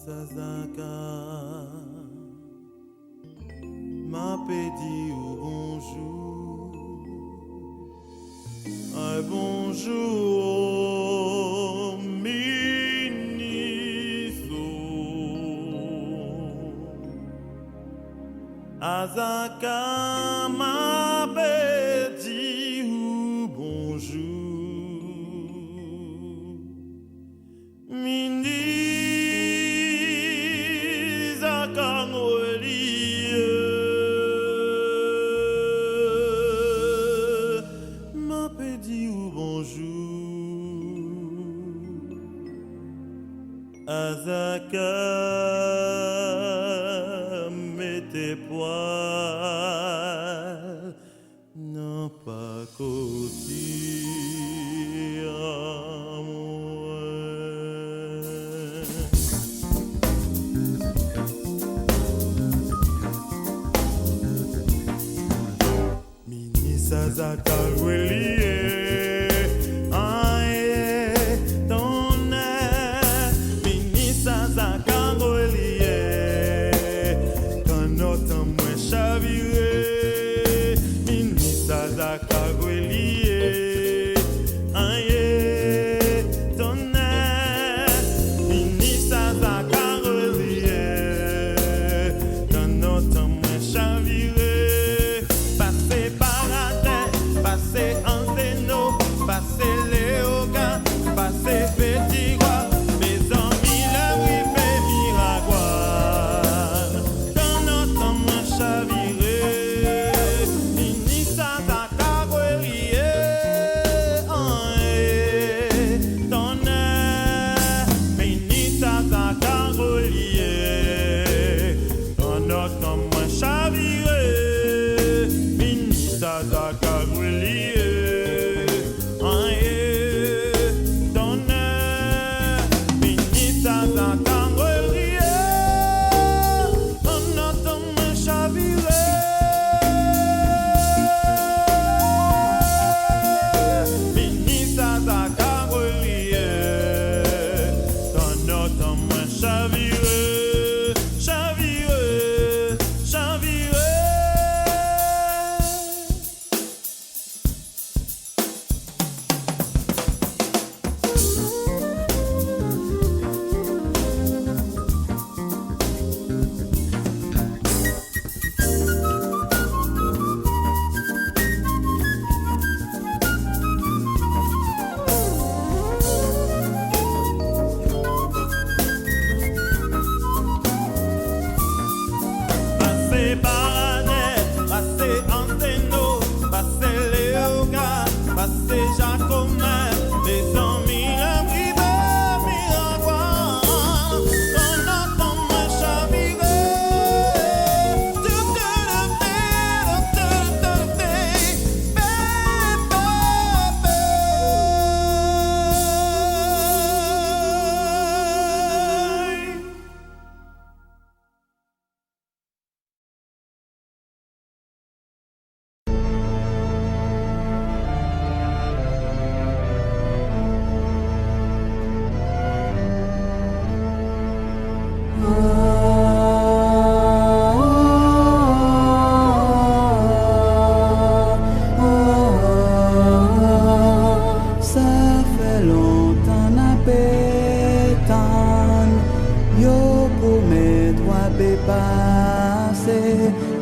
Sazaka, m'a pédi ou bonjour, un bonjour, miniso, Azaka, m'a pédi ou bonjour, mini. Azaka, mets tes poils, non pas côté à moi. Mini Sazaka, relié.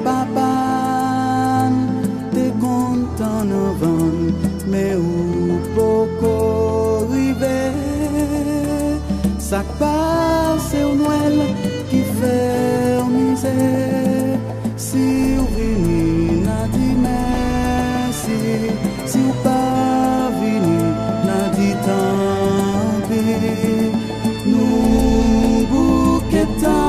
Papa, t'es content avant, mais où beaucoup arriver, ça passe au Noël qui fait misère. Si vous venez, n'a dit merci. Si vous pas venez, n'a dit tant pis. Nous bouquetons.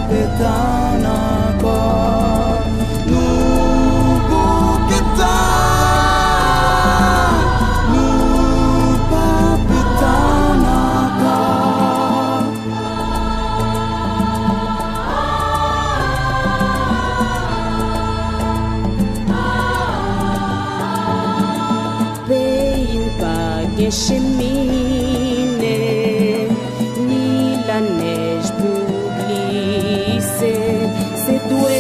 Pétan encore, nous bouquetons, nous pas pétan encore. Pays pas de chimie. c'est toi